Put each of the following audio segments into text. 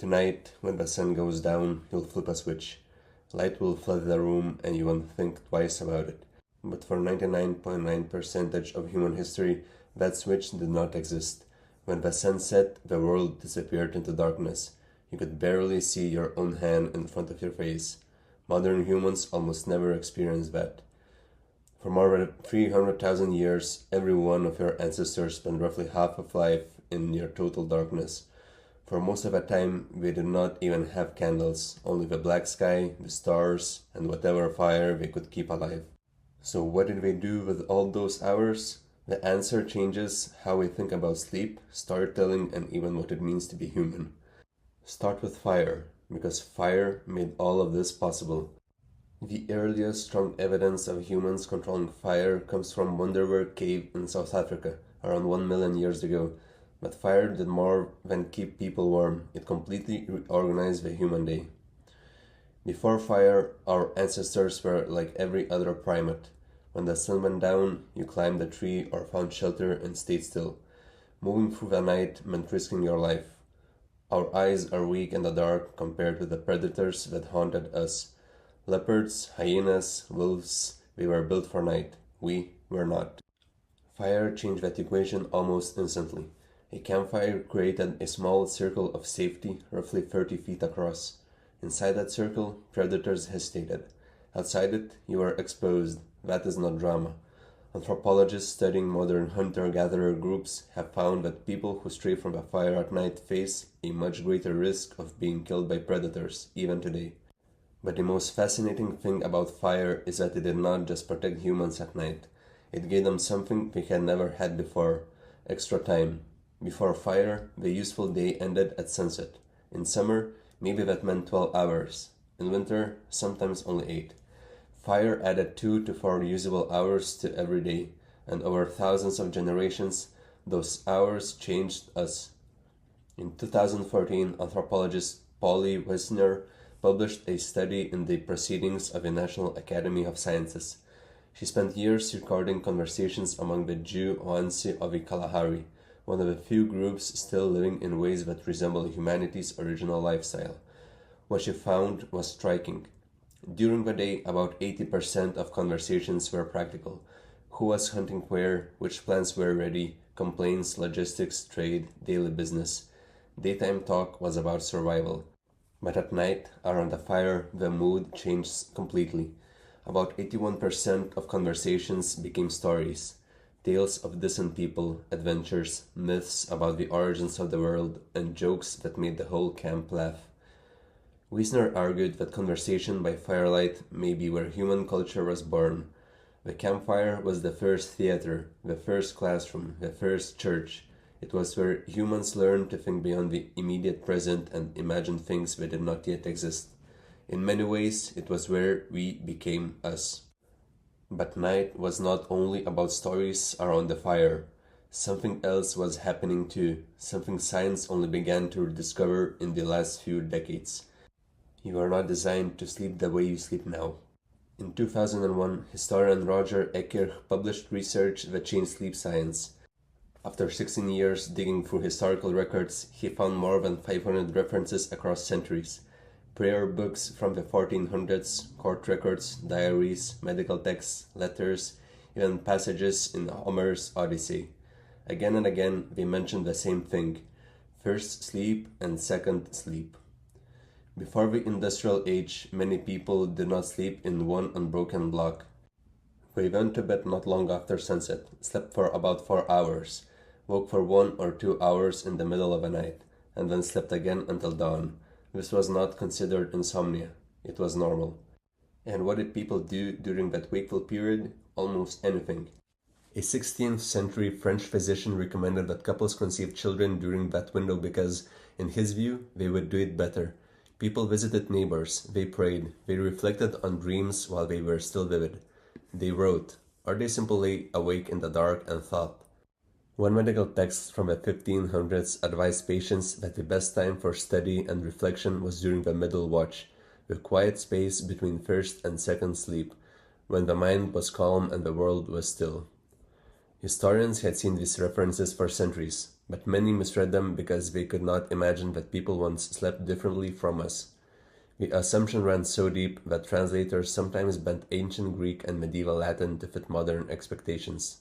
Tonight, when the sun goes down, you'll flip a switch. Light will flood the room and you won't think twice about it. But for 99.9% of human history, that switch did not exist. When the sun set, the world disappeared into darkness. You could barely see your own hand in front of your face. Modern humans almost never experience that. For more than 300,000 years, every one of your ancestors spent roughly half of life in near total darkness. For most of the time, we did not even have candles, only the black sky, the stars, and whatever fire we could keep alive. So what did we do with all those hours? The answer changes how we think about sleep, storytelling, and even what it means to be human. Start with fire, because fire made all of this possible. The earliest strong evidence of humans controlling fire comes from Wonderwerk cave in South Africa, around 1 million years ago. But fire did more than keep people warm, it completely reorganized the human day. Before fire, our ancestors were like every other primate. When the sun went down, you climbed a tree or found shelter and stayed still. Moving through the night meant risking your life. Our eyes are weak in the dark compared with the predators that haunted us. Leopards, hyenas, wolves, they were built for night. We were not. Fire changed that equation almost instantly. A campfire created a small circle of safety, roughly 30 feet across. Inside that circle, predators hesitated. Outside it, you were exposed. That is not drama. Anthropologists studying modern hunter-gatherer groups have found that people who stray from the fire at night face a much greater risk of being killed by predators, even today. But the most fascinating thing about fire is that it did not just protect humans at night. It gave them something we had never had before: extra time. Before fire, the useful day ended at sunset. In summer, maybe that meant 12 hours. In winter, sometimes only 8. Fire added 2 to 4 usable hours to every day, and over thousands of generations, those hours changed us. In 2014, anthropologist Wiessner published a study in the Proceedings of the National Academy of Sciences. She spent years recording conversations among the Jew hoansi of the Kalahari, one of the few groups still living in ways that resemble humanity's original lifestyle. What she found was striking. During the day, about 80% of conversations were practical. Who was hunting where, which plants were ready, complaints, logistics, trade, daily business. Daytime talk was about survival. But at night, around the fire, the mood changed completely. About 81% of conversations became stories. Tales of distant people, adventures, myths about the origins of the world, and jokes that made the whole camp laugh. Wiessner argued that conversation by firelight may be where human culture was born. The campfire was the first theater, the first classroom, the first church. It was where humans learned to think beyond the immediate present and imagine things that did not yet exist. In many ways, it was where we became us. But night was not only about stories around the fire. Something else was happening too, something science only began to discover in the last few decades. You are not designed to sleep the way you sleep now. In 2001, historian Roger Ekirch published research that changed sleep science. After 16 years digging through historical records, he found more than 500 references across centuries. Prayer books from the 1400s, court records, diaries, medical texts, letters, even passages in Homer's Odyssey. Again and again, they mentioned the same thing: first sleep and second sleep. Before the industrial age, many people did not sleep in one unbroken block. They went to bed not long after sunset, slept for about 4 hours, woke for 1 or 2 hours in the middle of the night, and then slept again until dawn. This was not considered insomnia. It was normal. And what did people do during that wakeful period? Almost anything. A 16th century French physician recommended that couples conceive children during that window because, in his view, they would do it better. People visited neighbors, they prayed, they reflected on dreams while they were still vivid. They wrote, or they simply lay awake in the dark and thought. One medical text from the 1500s advised patients that the best time for study and reflection was during the middle watch, the quiet space between first and second sleep, when the mind was calm and the world was still. Historians had seen these references for centuries, but many misread them because they could not imagine that people once slept differently from us. The assumption ran so deep that translators sometimes bent ancient Greek and medieval Latin to fit modern expectations.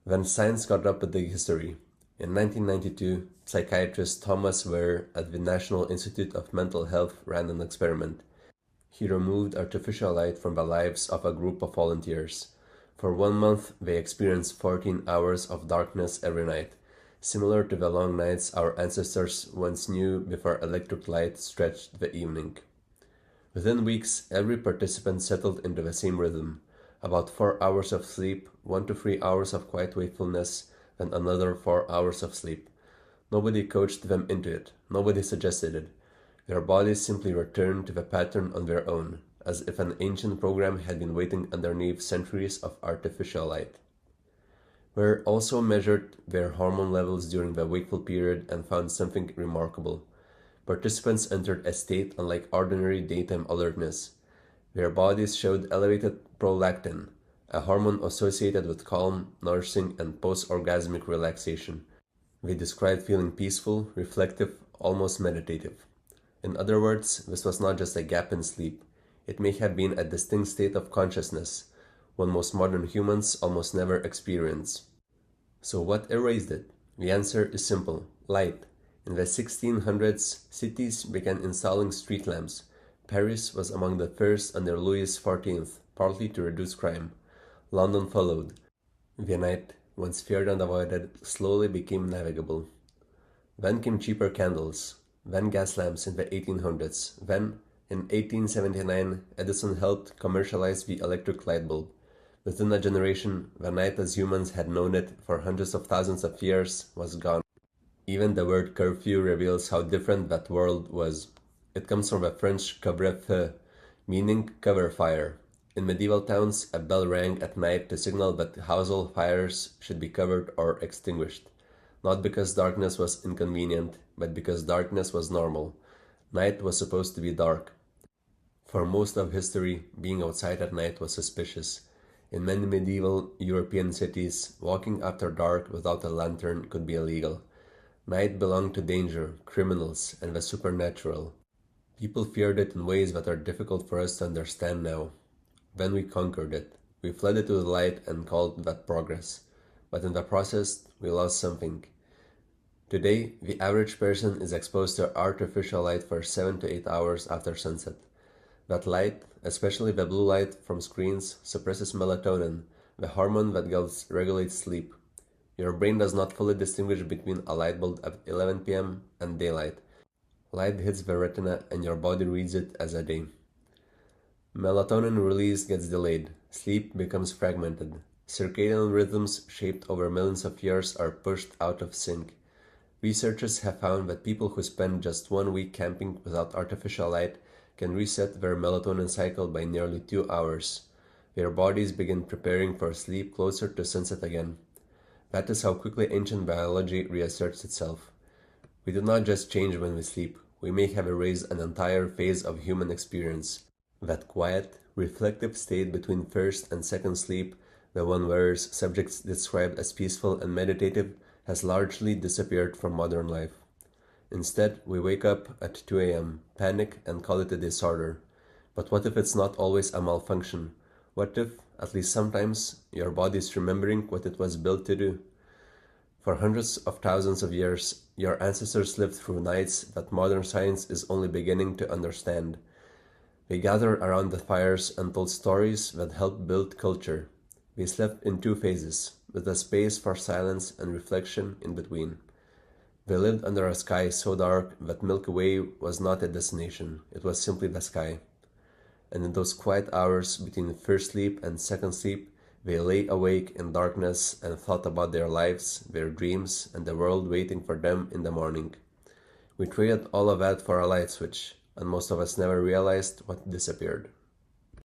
Then science caught up with the history. In 1992, psychiatrist Thomas Wehr at the National Institute of Mental Health ran an experiment. He removed artificial light from the lives of a group of volunteers. For 1 month, they experienced 14 hours of darkness every night, similar to the long nights our ancestors once knew before electric light stretched the evening. Within weeks, every participant settled into the same rhythm. About 4 hours of sleep, 1 to 3 hours of quiet wakefulness, then another 4 hours of sleep. Nobody coached them into it. Nobody suggested it. Their bodies simply returned to the pattern on their own, as if an ancient program had been waiting underneath centuries of artificial light. Wehr also measured their hormone levels during the wakeful period and found something remarkable. Participants entered a state unlike ordinary daytime alertness. Their bodies showed elevated prolactin, a hormone associated with calm, nourishing, and post-orgasmic relaxation. They described feeling peaceful, reflective, almost meditative. In other words, this was not just a gap in sleep. It may have been a distinct state of consciousness, one most modern humans almost never experience. So what erased it? The answer is simple: light. In the 1600s, cities began installing street lamps. Paris was among the first under Louis XIV, partly to reduce crime. London followed. The night, once feared and avoided, slowly became navigable. Then came cheaper candles, then gas lamps in the 1800s. Then, in 1879, Edison helped commercialize the electric light bulb. Within a generation, the night as humans had known it for hundreds of thousands of years was gone. Even the word curfew reveals how different that world was. It comes from the French couvre-feu, meaning cover fire. In medieval towns, a bell rang at night to signal that household fires should be covered or extinguished. Not because darkness was inconvenient, but because darkness was normal. Night was supposed to be dark. For most of history, being outside at night was suspicious. In many medieval European cities, walking after dark without a lantern could be illegal. Night belonged to danger, criminals, and the supernatural. People feared it in ways that are difficult for us to understand now. Then we conquered it. We fled into the light and called that progress. But in the process, we lost something. Today, the average person is exposed to artificial light for 7 to 8 hours after sunset. That light, especially the blue light from screens, suppresses melatonin, the hormone that regulates sleep. Your brain does not fully distinguish between a light bulb at 11 p.m. and daylight. Light hits the retina and your body reads it as a day. Melatonin release gets delayed. Sleep becomes fragmented. Circadian rhythms shaped over millions of years are pushed out of sync. Researchers have found that people who spend just 1 week camping without artificial light can reset their melatonin cycle by nearly 2 hours. Their bodies begin preparing for sleep closer to sunset again. That is how quickly ancient biology reasserts itself. We do not just change when we sleep. We may have erased an entire phase of human experience. That quiet, reflective state between first and second sleep, the one where subjects described as peaceful and meditative, has largely disappeared from modern life. Instead, we wake up at 2 a.m., panic, and call it a disorder. But what if it's not always a malfunction? What if, at least sometimes, your body is remembering what it was built to do? For hundreds of thousands of years, your ancestors lived through nights that modern science is only beginning to understand. They gathered around the fires and told stories that helped build culture. They slept in 2 phases, with a space for silence and reflection in between. They lived under a sky so dark that Milky Way was not a destination, it was simply the sky. And in those quiet hours between first sleep and second sleep, they lay awake in darkness and thought about their lives, their dreams, and the world waiting for them in the morning. We traded all of that for a light switch, and most of us never realized what disappeared.